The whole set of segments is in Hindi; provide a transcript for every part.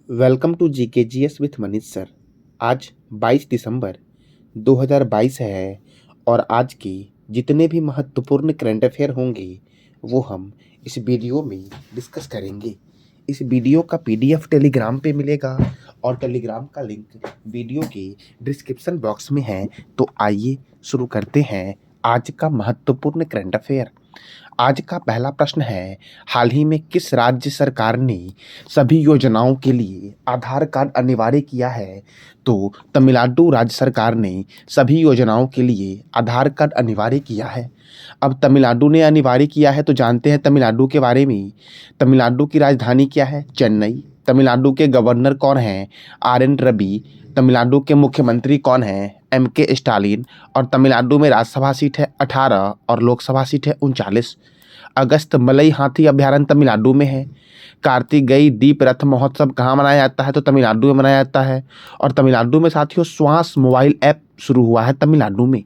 Welcome to GKGS with Manish sir. आज 22 दिसंबर 2022 है और आज की जितने भी महत्वपूर्ण करंट अफेयर होंगे वो हम इस वीडियो में डिस्कस करेंगे। इस वीडियो का पीडीएफ टेलीग्राम पे मिलेगा और टेलीग्राम का लिंक वीडियो के डिस्क्रिप्शन बॉक्स में है। तो आइए शुरू करते हैं आज का महत्वपूर्ण करंट अफेयर। आज का पहला प्रश्न है, हाल ही में किस राज्य सरकार ने सभी योजनाओं के लिए आधार कार्ड अनिवार्य किया है? तो तमिलनाडु राज्य सरकार ने सभी योजनाओं के लिए आधार कार्ड अनिवार्य किया है। अब तमिलनाडु ने अनिवार्य किया है तो जानते हैं तमिलनाडु के बारे में। तमिलनाडु की राजधानी क्या है? चेन्नई। तमिलनाडु के गवर्नर कौन हैं? RN रवि। तमिलनाडु के मुख्यमंत्री कौन हैं? MK Stalin. और तमिलनाडु में राज्यसभा सीट है 18 और लोकसभा सीट है 39। अगस्त मलई हाथी अभयारण्य तमिलनाडु में है। कार्तिकेय दीप रथ महोत्सव कहाँ मनाया जाता है? तो तमिलनाडु में मनाया जाता है। और तमिलनाडु में साथियों श्वास मोबाइल ऐप शुरू हुआ है तमिलनाडु में।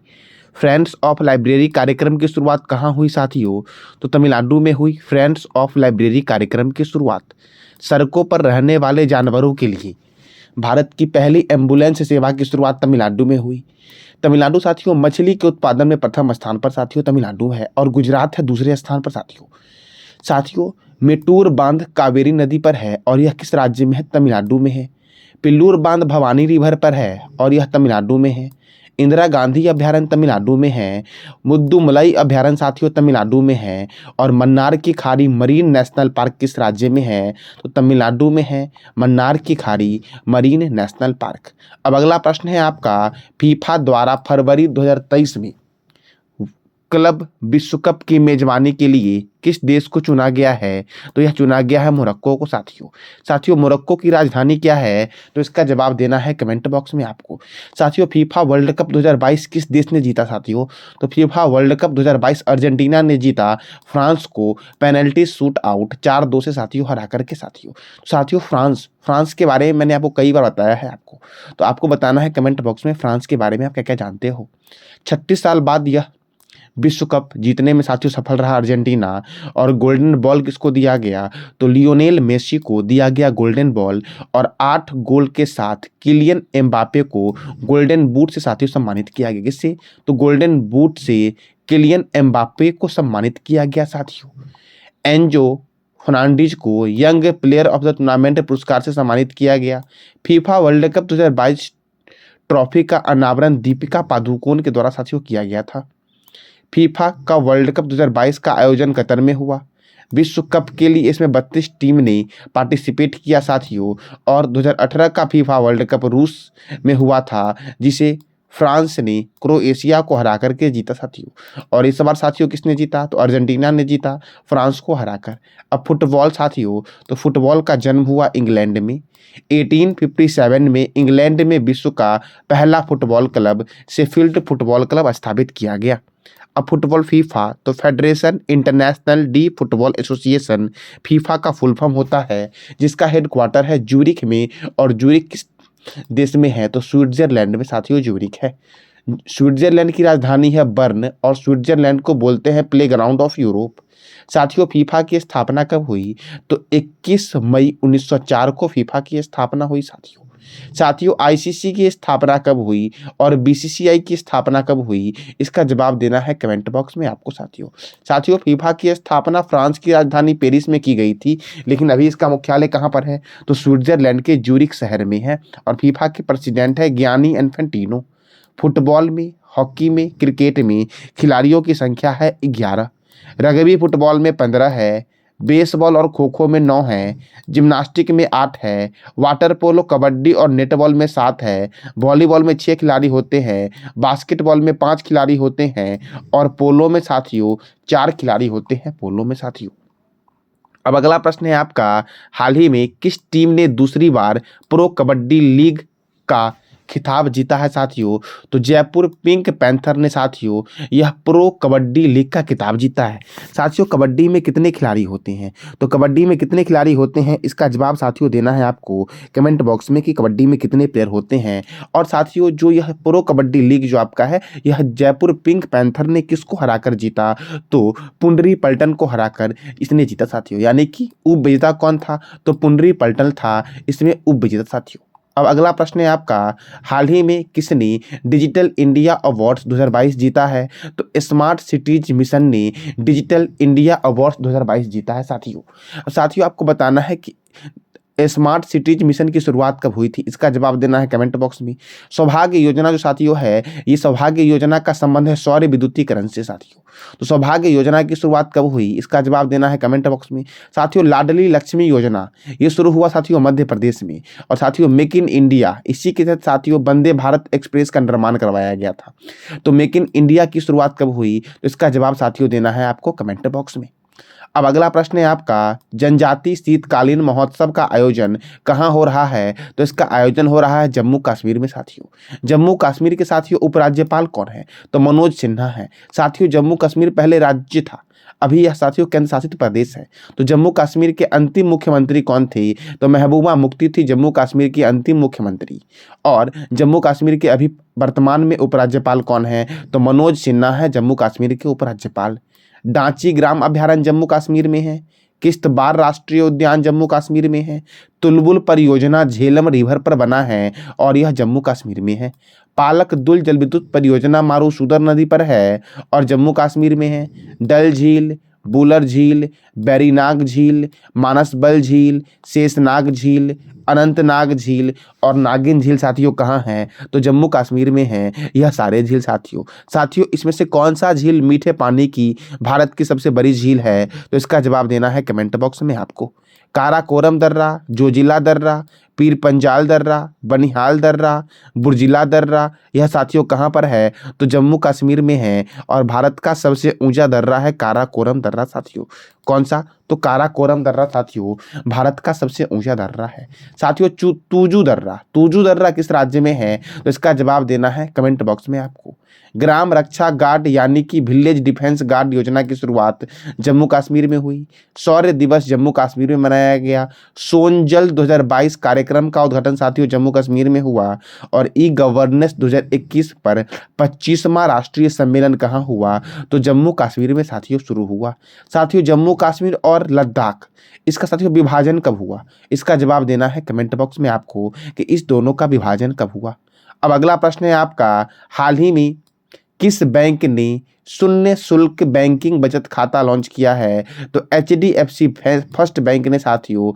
फ्रेंड्स ऑफ लाइब्रेरी कार्यक्रम की शुरुआत कहाँ हुई साथियों? तो तमिलनाडु में हुई फ्रेंड्स ऑफ लाइब्रेरी कार्यक्रम की शुरुआत। सड़कों पर रहने वाले जानवरों के लिए भारत की पहली एम्बुलेंस सेवा की शुरुआत तमिलनाडु में हुई। तमिलनाडु साथियों मछली के उत्पादन में प्रथम स्थान पर साथियों तमिलनाडु है और गुजरात है दूसरे स्थान पर साथियों मेटूर बांध कावेरी नदी पर है और यह किस राज्य में है? तमिलनाडु में है। पिल्लूर बांध भवानी रिवर पर है और यह तमिलनाडु में है। इंदिरा गांधी अभयारण्य तमिलनाडु में है। मुद्दुमलई अभयारण्य साथियों तमिलनाडु में है। और मन्नार की खाड़ी मरीन नेशनल पार्क किस राज्य में है? तो तमिलनाडु में है मन्नार की खाड़ी मरीन नेशनल पार्क। अब अगला प्रश्न है आपका, फीफा द्वारा फरवरी 2023 में क्लब विश्व कप की मेजबानी के लिए किस देश को चुना गया है? तो यह चुना गया है मोरक्को को साथियों मोरक्को की राजधानी क्या है? तो इसका जवाब देना है कमेंट बॉक्स में आपको। साथियों फीफा वर्ल्ड कप 2022 किस देश ने जीता साथियों? तो फीफा वर्ल्ड कप 2022 अर्जेंटीना ने जीता फ्रांस को पेनल्टी शूट आउट 4-2 से साथियों हरा करके। साथियों फ्रांस के बारे में मैंने आपको कई बार बताया है तो आपको बताना है कमेंट बॉक्स में फ्रांस के बारे में आप क्या क्या जानते हो। 36 साल बाद यह विश्व कप जीतने में साथियों सफल रहा अर्जेंटीना। और गोल्डन बॉल किसको दिया गया? तो लियोनेल मेसी को दिया गया गोल्डन बॉल। और 8 गोल के साथ किलियन एम्बापे को गोल्डन बूट से साथियों सम्मानित किया गया। किससे? तो गोल्डन बूट से किलियन एम्बापे को सम्मानित किया गया साथियों। एंजो फर्नांडिज को young player of the tournament पुरस्कार से सम्मानित किया गया। फीफा वर्ल्ड कप 2022 ट्रॉफी का अनावरण दीपिका पादुकोण के द्वारा साथियों किया गया था। फीफा का वर्ल्ड कप 2022 का आयोजन कतर में हुआ। विश्व कप के लिए इसमें 32 टीम ने पार्टिसिपेट किया साथियों। और 2018 का फीफा वर्ल्ड कप रूस में हुआ था जिसे फ्रांस ने क्रोएशिया को हरा करके जीता साथियों। और इस बार साथियों किसने जीता? तो अर्जेंटीना ने जीता फ्रांस को हराकर। अब फुटबॉल साथियों, तो फुटबॉल का जन्म हुआ इंग्लैंड में। 1857 में इंग्लैंड में विश्व का पहला football club Sheffield football club स्थापित किया गया। अब फुटबॉल फीफा, तो federation international D football association FIFA का फुल फॉर्म होता है जिसका हेडक्वार्टर है ज्यूरिख में। और ज्यूरिख किस देश में है? तो स्विट्जरलैंड में साथियों ज्यूरिख है। स्विट्जरलैंड की राजधानी है बर्न और स्विट्जरलैंड को बोलते हैं प्लेग्राउंड ऑफ यूरोप। साथियों फीफा की स्थापना कब हुई? तो 21 मई 1904 को फीफा की स्थापना हुई साथियों आईसीसी की स्थापना कब हुई और बीसीसीआई की स्थापना कब हुई? इसका जवाब देना है कमेंट बॉक्स में आपको साथियों फीफा की स्थापना फ्रांस की राजधानी पेरिस में की गई थी, लेकिन अभी इसका मुख्यालय कहाँ पर है? तो स्विट्जरलैंड के ज्यूरिख शहर में है। और फीफा के प्रेसिडेंट है गियानी इन्फेंटिनो। फुटबॉल में, हॉकी में, क्रिकेट में खिलाड़ियों की संख्या है 11। रग्बी फुटबॉल में 15 है। बेसबॉल और खो खो में 9 है। जिम्नास्टिक में 8 है। वाटर पोलो, कबड्डी और नेटबॉल में 7 है। वॉलीबॉल में 6 खिलाड़ी होते हैं। बास्केटबॉल में 5 खिलाड़ी होते हैं। और पोलो में साथियों 4 खिलाड़ी होते हैं अब अगला प्रश्न है आपका, हाल ही में किस टीम ने दूसरी बार प्रो कबड्डी लीग का खिताब जीता है साथियों, तो जयपुर पिंक पैंथर ने साथियों यह प्रो कबड्डी लीग का खिताब जीता है। साथियों कबड्डी में कितने खिलाड़ी होते हैं, तो कबड्डी में कितने खिलाड़ी होते हैं इसका जवाब साथियों देना है आपको कमेंट बॉक्स में कि कबड्डी में कितने प्लेयर होते हैं। और साथियों जो यह प्रो कबड्डी लीग जो आपका है, यह जयपुर पिंक पैंथर ने किसको हराकर जीता, तो पुंडरी पल्टन को हराकर इसने जीता साथियों। यानी कि उप विजेता कौन था, तो पुंडरी पल्टन था इसमें उप विजेता साथियों। अब अगला प्रश्न है आपका, हाल ही में किसने डिजिटल इंडिया अवार्ड्स 2022 जीता है, तो स्मार्ट सिटीज मिशन ने डिजिटल इंडिया अवार्ड्स 2022 जीता है साथियों। साथियों आपको बताना है कि स्मार्ट सिटीज मिशन की शुरुआत कब हुई थी, इसका जवाब देना है कमेंट बॉक्स में। सौभाग्य योजना जो साथियों है, ये सौभाग्य योजना का संबंध है सौर विद्युतीकरण से साथियों। तो सौभाग्य योजना की शुरुआत कब हुई, इसका जवाब देना है कमेंट बॉक्स में। साथियों लाडली लक्ष्मी योजना ये शुरू हुआ साथियों मध्य प्रदेश में। और साथियों मेक इन इंडिया, इसी के तहत साथियों वंदे भारत एक्सप्रेस का निर्माण करवाया गया था। तो मेक इन इंडिया की शुरुआत कब हुई, तो इसका जवाब साथियों देना है आपको कमेंट बॉक्स में। अब अगला प्रश्न है आपका, जनजाति शीतकालीन महोत्सव का आयोजन कहाँ हो रहा है, तो इसका आयोजन हो रहा है जम्मू कश्मीर में साथियों। जम्मू कश्मीर के साथियों उपराज्यपाल कौन है, तो मनोज सिन्हा है। साथियों जम्मू कश्मीर पहले राज्य था, अभी यह साथियों केंद्र शासित प्रदेश है। तो जम्मू कश्मीर के अंतिम मुख्यमंत्री कौन थे, तो महबूबा मुफ्ती थी जम्मू कश्मीर की अंतिम मुख्यमंत्री। और जम्मू कश्मीर के अभी वर्तमान में उपराज्यपाल कौन है, तो मनोज सिन्हा है जम्मू कश्मीर के उपराज्यपाल। डांची ग्राम अभ्यारण्य जम्मू कश्मीर में है। किश्तवाड़ राष्ट्रीय उद्यान जम्मू कश्मीर में है। तुलबुल परियोजना झेलम रिवर पर बना है और यह जम्मू कश्मीर में है। पालक दुल जल विद्युत परियोजना मारूसुदर नदी पर है और जम्मू कश्मीर में है। डल झील, बुलर झील, बैरीनाग झील, मानसबल झील, शेषनाग झील, अनंतनाग झील और नागिन झील साथियों कहाँ हैं, तो जम्मू कश्मीर में हैं यह सारे झील साथियों। साथियों इसमें से कौन सा झील मीठे पानी की भारत की सबसे बड़ी झील है, तो इसका जवाब देना है कमेंट बॉक्स में आपको। काराकोरम दर्रा, जोजिला दर्रा, पीर पंजाल दर्रा, बनिहाल दर्रा, बुर्जिला दर्रा, यह साथियों कहाँ पर है, तो जम्मू कश्मीर में है। और भारत का सबसे ऊंचा दर्रा है काराकोरम दर्रा साथियों। कौन सा, तो काराकोरम दर्रा साथियों भारत का सबसे ऊंचा दर्रा है। साथियों तूजू दर्रा, तूजू दर्रा किस राज्य में है, तो इसका जवाब देना है कमेंट बॉक्स में आपको। ग्राम रक्षा गार्ड यानी कि विलेज डिफेंस गार्ड योजना की शुरुआत जम्मू कश्मीर में हुई। शौर्य दिवस जम्मू कश्मीर में मनाया गया। सोनजल 2022 कार्यक्रम का उद्घाटन साथियों जम्मू कश्मीर में हुआ। और ई गवर्नेंस 2021 पर 25वां राष्ट्रीय सम्मेलन कहाँ हुआ, तो जम्मू कश्मीर में साथियों शुरू हुआ। साथियों जम्मू कश्मीर और लद्दाख इसका साथियों विभाजन कब हुआ, इसका जवाब देना है कमेंट बॉक्स में आपको कि इस दोनों का विभाजन कब हुआ। अब अगला प्रश्न है आपका, हाल ही में किस बैंक ने शून्य शुल्क बैंकिंग बचत खाता लॉन्च किया है, तो HDFC फर्स्ट बैंक ने साथियों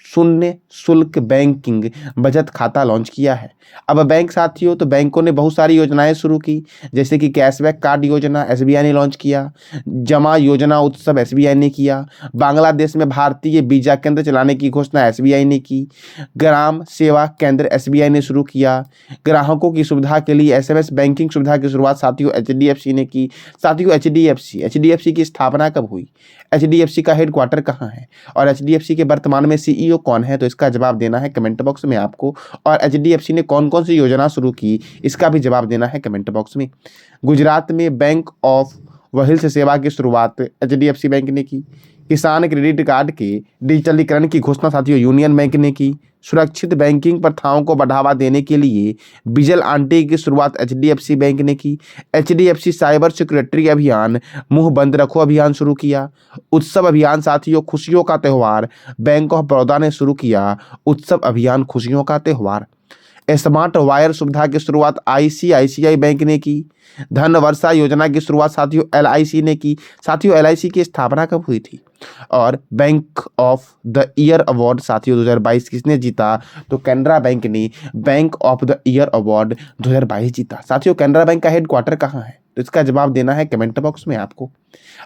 शून्य शुल्क बैंकिंग बचत खाता लॉन्च किया है। अब बैंक साथियों तो बैंकों ने बहुत सारी योजनाएं शुरू की, जैसे कि कैशबैक कार्ड योजना SBI ने लॉन्च किया, जमा योजना उत्सव SBI ने किया, बांग्लादेश में भारतीय वीजा केंद्र चलाने की घोषणा SBI ने की, ग्राम सेवा केंद्र SBI ने शुरू किया, ग्राहकों की सुविधा के लिए SMS बैंकिंग सुविधा की शुरुआत साथियों HDFC ने की। साथियों HDFC की स्थापना कब हुई, HDFC का हेडक्वार्टर कहाँ है और HDFC के वर्तमान में CEO कौन है, तो इसका जवाब देना है कमेंट बॉक्स में आपको। और HDFC ने कौन कौन सी योजना शुरू की, इसका भी जवाब देना है कमेंट बॉक्स में। गुजरात में बैंक ऑफ वहील्स सेवा की शुरुआत HDFC बैंक ने की। किसान क्रेडिट कार्ड के डिजिटलीकरण की घोषणा साथियों यूनियन बैंक ने की। सुरक्षित बैंकिंग प्रथाओं को बढ़ावा देने के लिए विजिल आंटी की शुरुआत HDFC बैंक ने की। HDFC साइबर सिक्योरिटी अभियान मुंह बंद रखो अभियान शुरू किया। उत्सव अभियान साथियों खुशियों का त्यौहार बैंक ऑफ बड़ौदा ने शुरू किया। उत्सव अभियान खुशियों का त्यौहार। स्मार्ट वायर सुविधा की शुरुआत ICICI बैंक ने की। धन वर्षा योजना की शुरुआत साथियों LIC ने की। साथियों LIC की स्थापना कब हुई थी। और bank of the year award साथियों 2022 किसने जीता, तो कैनरा बैंक ने bank of the year award 2022 जीता। साथियों कैनरा बैंक का हेडक्वार्टर कहाँ है, तो इसका जवाब देना है कमेंट बॉक्स में आपको।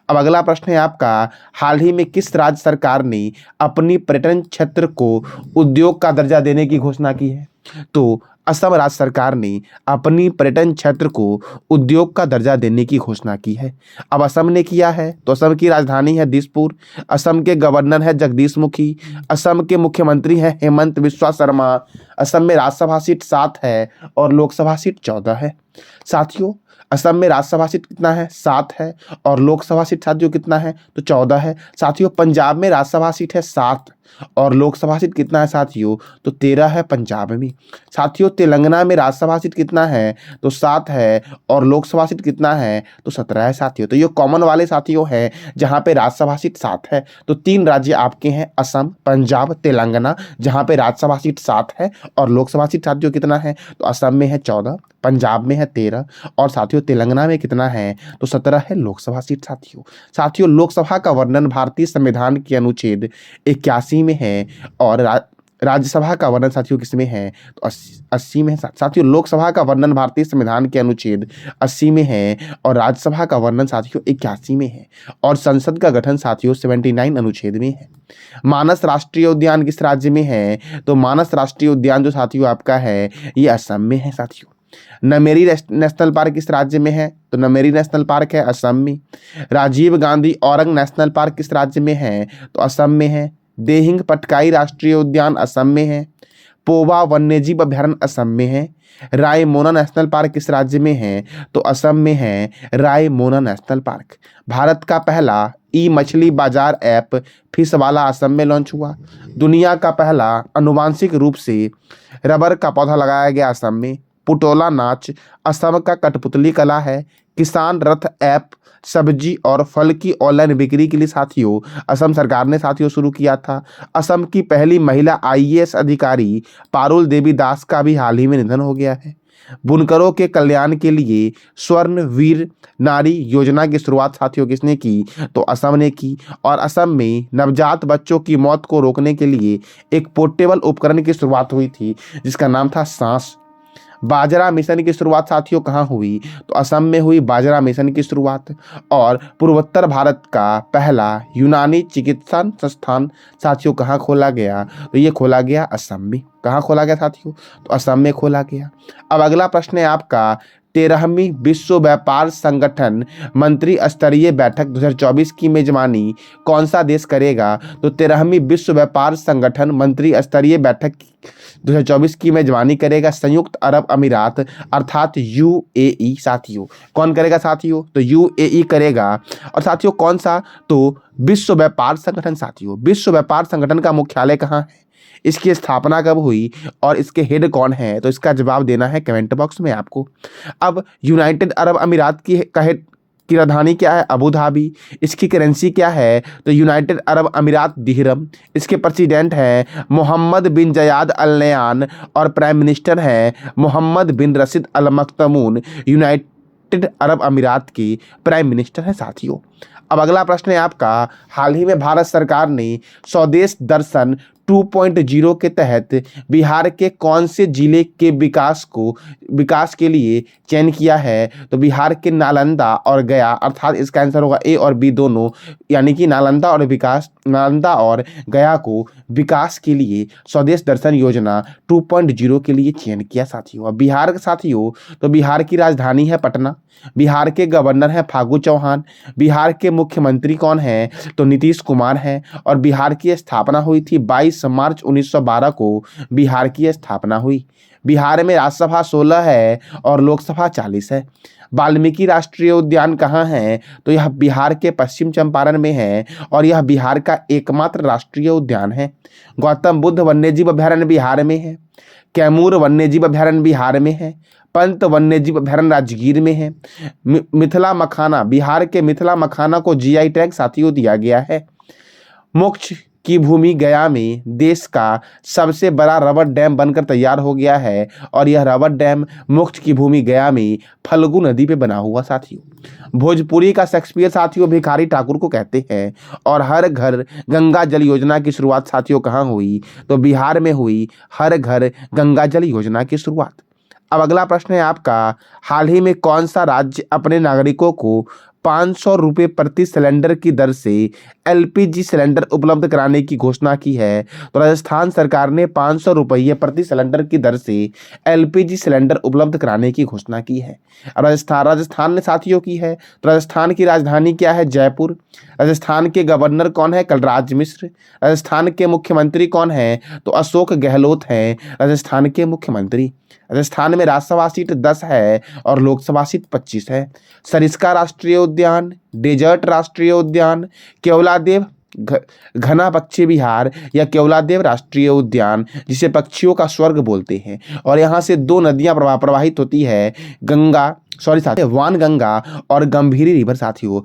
अब अगला प्रश्न है आपका, हाल ही में किस राज्य सरकार ने अपनी पर्यटन क्षेत्र को उद्योग का दर्जा देने की घोषणा की है, तो असम राज्य सरकार ने अपनी पर्यटन क्षेत्र को उद्योग का दर्जा देने की घोषणा की है। अब असम ने किया है तो असम की राजधानी है दिसपुर, असम के गवर्नर है जगदीश मुखी, असम के मुख्यमंत्री हैं हेमंत बिस्वा शर्मा। असम में राज्यसभा सीट 7 है और लोकसभा सीट 14 है। साथियों, असम में राज्यसभा सीट कितना है? 7 है और लोकसभा सीट साथियों कितना है? तो 14 है। साथियों, पंजाब में राज्यसभा सीट है 7 और लोकसभा सीट कितना है साथियों? तो 13 है पंजाब में। साथियों, तेलंगाना में राज्यसभा सीट कितना है? तो 7 है और लोकसभा सीट कितना है? तो 17 है साथियों। तो ये कॉमन वाले साथियों हैं जहाँ पे राज्यसभा सीट 7 है। तो 3 राज्य आपके हैं, असम, पंजाब, तेलंगाना, जहाँ पे राज्यसभा सीट 7 है और लोकसभा सीट साथियों कितना है? तो असम में है 14, पंजाब में है 13 और साथियों तेलंगाना में कितना है? तो 17 है लोकसभा सीट साथियों। साथियों, लोकसभा का वर्णन भारतीय संविधान के अनुच्छेद 81 में है और राज्यसभा का वर्णन साथियों किसमें है? तो 80 में है। साथियों, लोकसभा का वर्णन भारतीय संविधान के अनुच्छेद 80 में है और राज्यसभा का वर्णन साथियों 81 में है और संसद का गठन साथियों 79 अनुच्छेद में है। मानस राष्ट्रीय उद्यान किस राज्य में है? तो मानस राष्ट्रीय उद्यान जो साथियों आपका है ये असम में है साथियों। नमेरी नेशनल पार्क किस राज्य में है? तो नमेरी नेशनल पार्क है असम में। राजीव गांधी औरंग नेशनल पार्क किस राज्य में है? तो असम में है। देहिंग पटकाई राष्ट्रीय उद्यान असम में है। पोवा वन्यजीव अभयारण्य असम में है। रायमोना नेशनल पार्क किस राज्य में है? तो असम में है रायमोना नेशनल पार्क। भारत का पहला ई मछली बाजार ऐप फिशवाला असम में लॉन्च हुआ। दुनिया का पहला आनुवांशिक रूप से रबर का पौधा लगाया गया असम में। पुटोला नाच असम का कठपुतली कला है। किसान रथ ऐप सब्जी और फल की ऑनलाइन बिक्री के लिए साथियों असम सरकार ने साथियों शुरू किया था। असम की पहली महिला आईएएस अधिकारी पारुल देवी दास का भी हाल ही में निधन हो गया है। बुनकरों के कल्याण के लिए स्वर्ण वीर नारी योजना की शुरुआत साथियों किसने की? तो असम ने की और असम में नवजात बच्चों की मौत को रोकने के लिए एक पोर्टेबल उपकरण की शुरुआत हुई थी जिसका नाम था सांस। बाजरा मिशन की शुरुआत साथियों कहाँ हुई? तो असम में हुई बाजरा मिशन की शुरुआत। और पूर्वोत्तर भारत का पहला यूनानी चिकित्सा संस्थान साथियों कहाँ खोला गया? तो ये खोला गया असम में। कहाँ खोला गया साथियों? तो असम में खोला गया। अब अगला प्रश्न है आपका, 13वीं विश्व व्यापार संगठन मंत्री स्तरीय बैठक 2024 की मेजबानी कौन सा देश करेगा? तो 13वीं विश्व व्यापार संगठन मंत्री स्तरीय बैठक 2024 की मेजबानी करेगा संयुक्त अरब अमीरात अर्थात यूएई साथियों। कौन करेगा साथियों? तो यूएई करेगा। और साथियों कौन सा? तो विश्व व्यापार संगठन साथियों। विश्व व्यापार संगठन का मुख्यालय कहाँ है? इसकी स्थापना कब हुई और इसके हेड कौन है? तो इसका जवाब देना है कमेंट बॉक्स में आपको। अब यूनाइटेड अरब अमीरात की राजधानी क्या है? Abu Dhabi. इसकी करेंसी क्या है? तो यूनाइटेड अरब अमीरात दिरहम। इसके प्रेसिडेंट हैं मोहम्मद बिन जयाद अल नयान और प्राइम मिनिस्टर हैं मोहम्मद बिन रशीद अल मख्तूम। यूनाइटेड अरब अमीरात की प्राइम मिनिस्टर हैं साथियों। अब अगला प्रश्न है आपका, हाल ही में भारत सरकार ने स्वदेश दर्शन 2.0 के तहत बिहार के कौन से जिले के विकास के लिए चयन किया है? तो बिहार के नालंदा और गया, अर्थात इसका आंसर होगा ए और बी दोनों, यानी कि नालंदा और गया को विकास के लिए स्वदेश दर्शन योजना 2.0 के लिए चयन किया साथियों। अब बिहार साथियों, तो बिहार की राजधानी है पटना। बिहार के गवर्नर हैं फागू चौहान। बिहार के मुख्यमंत्री कौन हैं? तो नीतीश कुमार हैं। और बिहार की स्थापना हुई थी 22 मार्च 1912 को बिहार की स्थापना हुई। बिहार में राज्यसभा 16 है और लोकसभा 40 है। वाल्मीकि राष्ट्रीय उद्यान कहाँ है? तो यह बिहार के पश्चिम चंपारण में है और यह बिहार का एकमात्र राष्ट्रीय उद्यान है। गौतम बुद्ध वन्यजीव अभयारण्य बिहार में है। कैमूर वन्यजीव अभयारण्य बिहार में है। पंत वन्यजीव अभयारण्य राजगीर में है। मिथिला मखाना, बिहार के मिथिला मखाना को जीआई टैग साथियों दिया गया है। मोक्ष की भूमि गया में देश का सबसे बड़ा रबर डैम बनकर तैयार हो गया है और यह रबर डैम मोक्ष की भूमि गया में फल्गु नदी पे बना हुआ साथियों। भोजपुरी का शेक्सपियर साथियों भिखारी ठाकुर को कहते हैं। और हर घर गंगा जल योजना की शुरुआत साथियों कहाँ हुई? तो बिहार में हुई हर घर गंगा जल योजना की शुरुआत। अब अगला प्रश्न है आपका, हाल ही में कौन सा राज्य अपने नागरिकों को ₹500 प्रति सिलेंडर की दर से एलपीजी सिलेंडर उपलब्ध कराने की घोषणा की है। तो राजस्थान सरकार ने ₹500 प्रति सिलेंडर की दर से एलपीजी सिलेंडर उपलब्ध कराने की घोषणा की है। अब राजस्थान ने साथियों की है। तो राजस्थान की राजधानी क्या है? जयपुर। राजस्थान के गवर्नर कौन है? कलराज मिश्र। राजस्थान के मुख्यमंत्री कौन है? तो अशोक गहलोत हैं राजस्थान के मुख्यमंत्री। राजस्थान में राज्यसभा सीट 10 है और लोकसभा सीट 25 है। सरिस्का राष्ट्रीय उद्यान, डेजर्ट राष्ट्रीय उद्यान, केवलादेव घना पक्षी विहार या केवलादेव राष्ट्रीय उद्यान, जिसे पक्षियों का स्वर्ग बोलते हैं। और यहाँ से 2 नदियां प्रवाहित होती है, वानगंगा और गंभीरी रिवर साथियों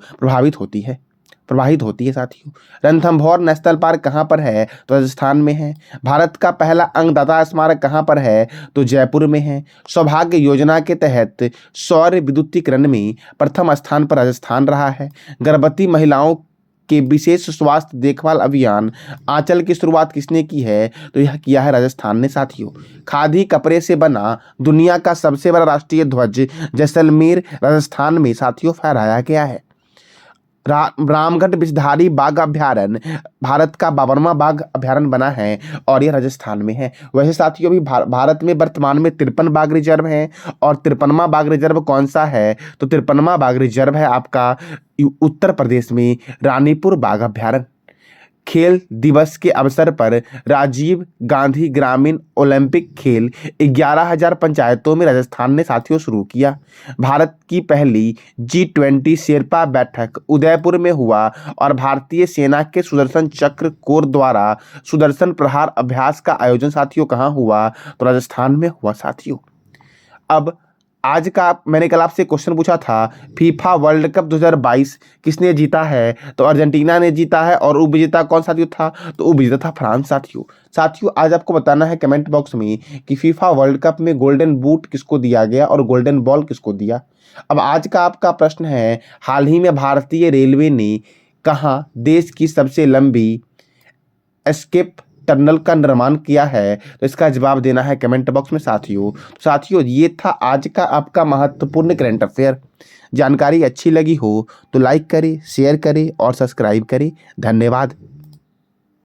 प्रवाहित होती है साथियों। रणथंभौर नेशनल पार्क कहाँ पर है? तो राजस्थान में है। भारत का पहला अंगदाता स्मारक कहाँ पर है? तो जयपुर में है। सौभाग्य योजना के तहत सौर विद्युतीकरण में प्रथम स्थान पर राजस्थान रहा है। गर्भवती महिलाओं के विशेष स्वास्थ्य देखभाल अभियान आंचल की शुरुआत किसने की है? तो यह किया है राजस्थान ने साथियों। खादी कपड़े से बना दुनिया का सबसे बड़ा राष्ट्रीय ध्वज जैसलमेर राजस्थान में साथियों फहराया गया है। रामगढ़ विषधारी बाघ अभ्यारण्य भारत का 52वां बाघ अभ्यारण्य बना है और यह राजस्थान में है। वैसे साथियों भी भारत में वर्तमान में 53 बाघ रिजर्व हैं। और 53वां बाघ रिजर्व कौन सा है? तो 53वां बाघ रिजर्व है आपका उत्तर प्रदेश में रानीपुर बाघ अभ्यारण्य। खेल दिवस के अवसर पर राजीव गांधी ग्रामीण ओलंपिक खेल 11,000 पंचायतों में राजस्थान ने साथियों शुरू किया। भारत की पहली G20 शेरपा बैठक उदयपुर में हुआ और भारतीय सेना के सुदर्शन चक्र कोर द्वारा सुदर्शन प्रहार अभ्यास का आयोजन साथियों कहाँ हुआ? तो राजस्थान में हुआ साथियों। अब आज का मैंने कल आपसे क्वेश्चन पूछा था, फीफा वर्ल्ड कप 2022 किसने जीता है? तो अर्जेंटीना ने जीता है। और उपविजेता कौन साथियों था? तो उपविजेता था फ्रांस साथियों आज आपको बताना है कमेंट बॉक्स में कि फीफा वर्ल्ड कप में गोल्डन बूट किसको दिया गया और गोल्डन बॉल किसको दिया। अब आज का आपका प्रश्न है, हाल ही में भारतीय रेलवे ने कहाँ देश की सबसे लंबी एस्केप टनल का निर्माण किया है? तो इसका जवाब देना है कमेंट बॉक्स में साथियों ये था आज का आपका महत्वपूर्ण करंट अफेयर। जानकारी अच्छी लगी हो तो लाइक करें, शेयर करें और सब्सक्राइब करें। धन्यवाद।